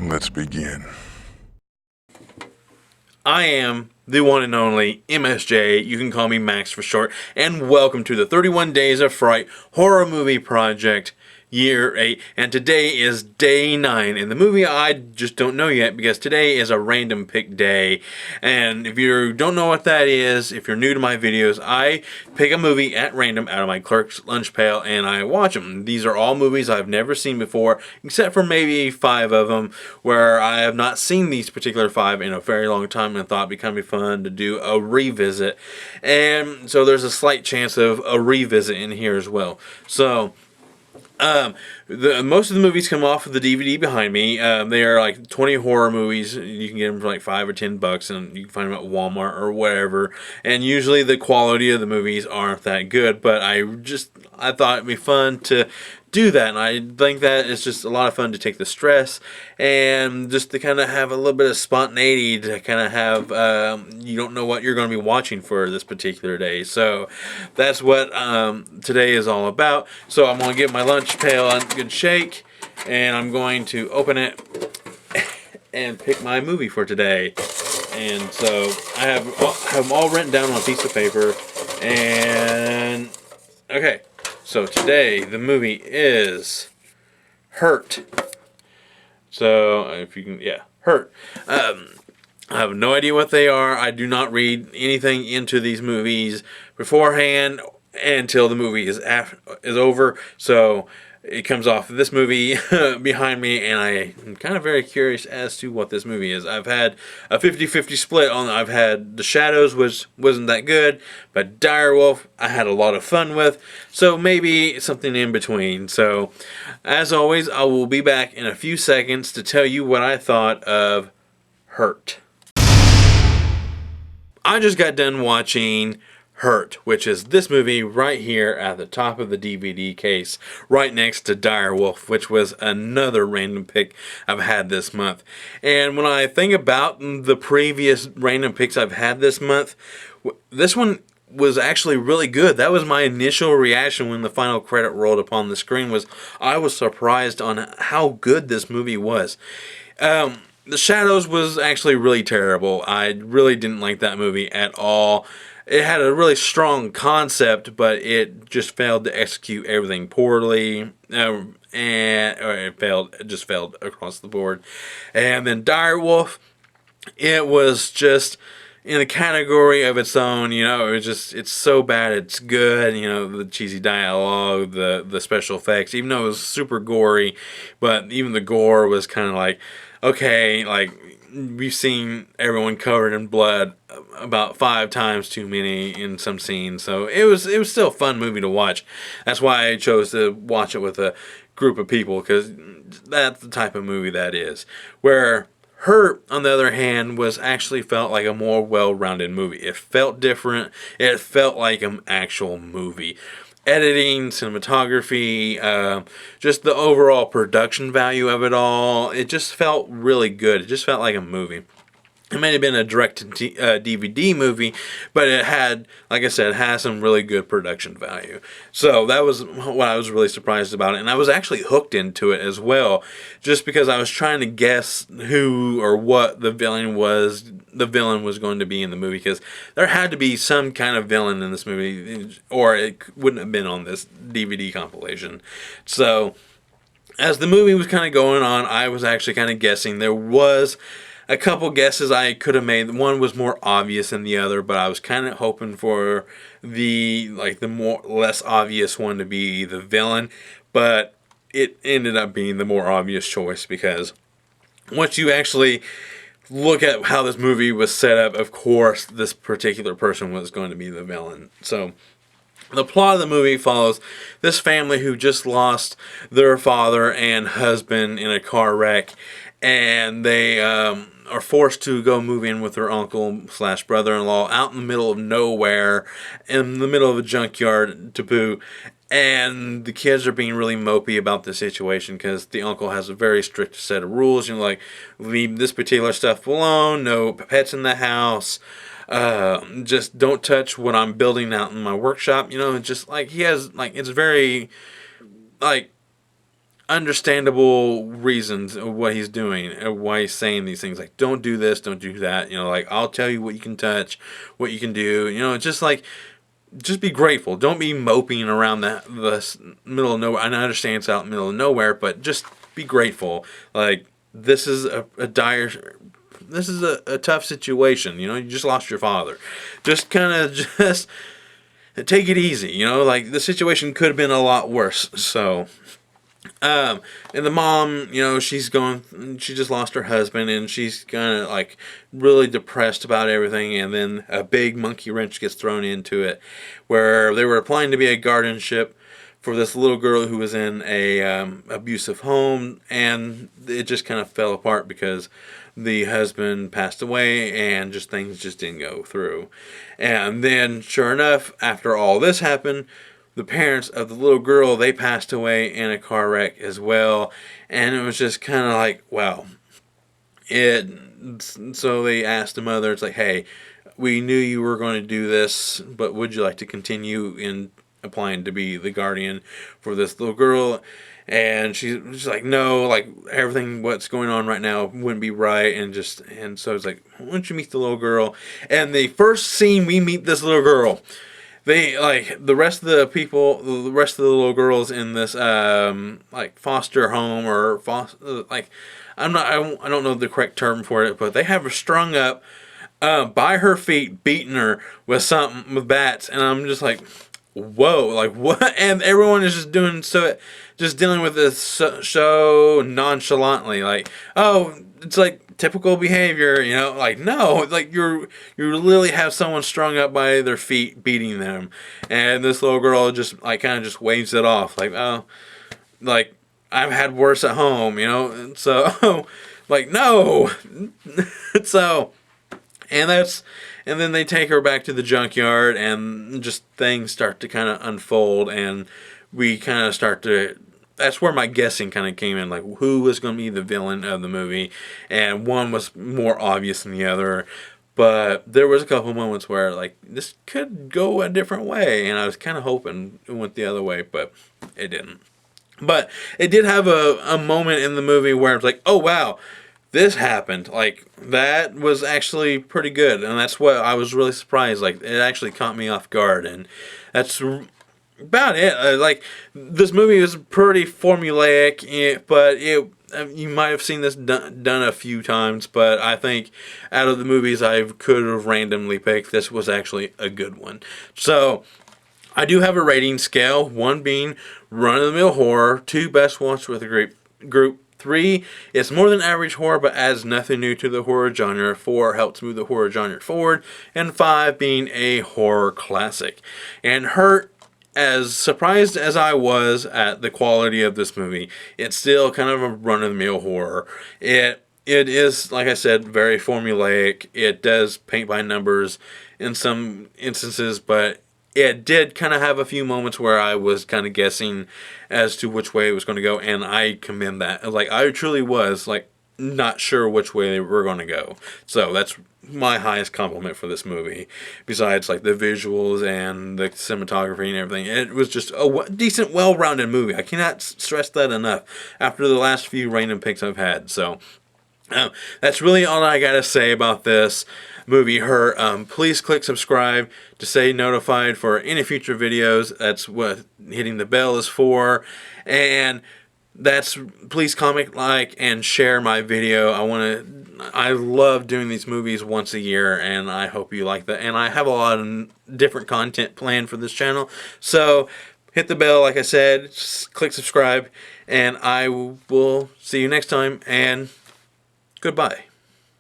Let's begin. I am the one and only MSJ, you can call me Max for short, and welcome to the 31 Days of Fright Horror Movie Project Year 8, and today is Day 9, and the movie I just don't know yet because today is a random pick day, and if you don't know what that is, if you're new to my videos, I pick a movie at random out of my clerk's lunch pail and I watch them. These are all movies I've never seen before, except for maybe 5 of them, where I have not seen these particular 5 in a very long time and thought it'd be kind of fun to do a revisit, and so there's a slight chance of a revisit in here as well. So most of the movies come off of the DVD behind me. They are like 20 horror movies. You can get them for like $5 or $10, and you can find them at Walmart or wherever. And usually the quality of the movies aren't that good, but I thought it'd be fun to do that, and I think that it's just a lot of fun to take the stress and just to kind of have a little bit of spontaneity to kind of have you don't know what you're going to be watching for this particular day. So that's what today is all about. So I'm going to give my lunch pail a good shake, and I'm going to open it and pick my movie for today. And so I have them all written down on a piece of paper, and okay. So today, the movie is Hurt. So, if you can, yeah, Hurt. I have no idea what they are. I do not read anything into these movies beforehand until the movie is over. So, it comes off this movie behind me, and I'm kind of very curious as to what this movie is. I've had a 50-50 split on. I've had The Shadows, which wasn't that good, but Direwolf I had a lot of fun with, so maybe something in between. So, as always, I will be back in a few seconds to tell you what I thought of Hurt. I just got done watching Hurt, which is this movie right here at the top of the DVD case, right next to Direwolf, which was another random pick I've had this month. And when I think about the previous random picks I've had this month, this one was actually really good. That was my initial reaction when the final credit rolled upon the screen. I was surprised on how good this movie was. The Shadows was actually really terrible. I really didn't like that movie at all. It had a really strong concept, but it just failed to execute everything poorly, and it just failed across the board. And then Direwolf, it was just in a category of its own. It's so bad it's good. The cheesy dialogue, the special effects, even though it was super gory, but even the gore was kind of like, okay, like, we've seen everyone covered in blood about 5 times too many in some scenes, so it was still a fun movie to watch. That's why I chose to watch it with a group of people, because that's the type of movie that is. Where Hurt, on the other hand, actually felt like a more well-rounded movie. It felt different. It felt like an actual movie. Editing, cinematography, just the overall production value of it all, it just felt really good. It just felt like a movie. It may have been a direct-to-DVD movie, but it had, like I said, has some really good production value. So that was what I was really surprised about it. And I was actually hooked into it as well, just because I was trying to guess who or what the villain was going to be in the movie, because there had to be some kind of villain in this movie, or it wouldn't have been on this DVD compilation. So as the movie was kind of going on, I was actually kind of guessing. There was a couple guesses I could have made. One was more obvious than the other, but I was kind of hoping for the less obvious one to be the villain, but it ended up being the more obvious choice, because once you actually look at how this movie was set up, of course this particular person was going to be the villain. So the plot of the movie follows this family who just lost their father and husband in a car wreck, and they are forced to go move in with their uncle/brother-in-law out in the middle of nowhere, in the middle of a junkyard to boot. And the kids are being really mopey about the situation, because the uncle has a very strict set of rules. Like, leave this particular stuff alone, no pets in the house, just don't touch what I'm building out in my workshop. Just like, he has, like, it's very, like, understandable reasons of what he's doing and why he's saying these things, like don't do this, don't do that, like I'll tell you what you can touch, what you can do, just like, just be grateful. Don't be moping around the middle of nowhere. And I understand it's out in the middle of nowhere, but just be grateful. Like, this is this is a tough situation. You just lost your father. Just kind of just take it easy. Like the situation could have been a lot worse. So, and the mom, she just lost her husband, and she's kind of like really depressed about everything. And then a big monkey wrench gets thrown into it, where they were applying to be a guardianship for this little girl who was in a abusive home, and it just kind of fell apart because the husband passed away, and things just didn't go through. And then, sure enough, after all this happened, the parents of the little girl, they passed away in a car wreck as well. And it was just kind of like, wow. So they asked the mother, it's like, hey, we knew you were going to do this, but would you like to continue in applying to be the guardian for this little girl? And she's like, no, like everything what's going on right now wouldn't be right. And so it's like, why don't you meet the little girl? And the first scene we meet this little girl, they, like, the rest of the people, the rest of the little girls in this, like, foster home or like, I don't know the correct term for it, but they have her strung up, by her feet, beating her with bats, and I'm just like, whoa, like, what? And everyone is just dealing with this so nonchalantly, like, oh, it's like typical behavior, like, no, like you literally have someone strung up by their feet beating them, and this little girl just like kind of just waves it off, like, oh, like I've had worse at home, and so like, no. So, and then they take her back to the junkyard, and just things start to kind of unfold, and we kind of start to, that's where my guessing kind of came in, like who was going to be the villain of the movie, and one was more obvious than the other, but there was a couple moments where like this could go a different way, and I was kind of hoping it went the other way, but it didn't. But it did have a moment in the movie where it's like, oh wow, this happened. Like, that was actually pretty good, and that's what I was really surprised. Like, it actually caught me off guard, and that's about it. Like, this movie is pretty formulaic, but you might have seen this done a few times, but I think out of the movies I could have randomly picked, this was actually a good one. So, I do have a rating scale, 1 being run-of-the-mill horror, 2 best watched with a group, 3, it's more than average horror but adds nothing new to the horror genre, 4, helps move the horror genre forward, and 5, being a horror classic. And Hurt, as surprised as I was at the quality of this movie, it's still kind of a run-of-the-mill horror. It is, like I said, very formulaic. It does paint by numbers in some instances, but it did kind of have a few moments where I was kind of guessing as to which way it was going to go, and I commend that. Like, I truly was, like, not sure which way they were going to go. So that's my highest compliment for this movie. Besides, like, the visuals and the cinematography and everything, it was just a decent, well-rounded movie. I cannot stress that enough after the last few random picks I've had. So that's really all I gotta say about this movie, Her. Please click subscribe to stay notified for any future videos. That's what hitting the bell is for. And please comment, like, and share my video. I love doing these movies once a year, and I hope you like that. And I have a lot of different content planned for this channel. So hit the bell, like I said, click subscribe, and I will see you next time, and goodbye.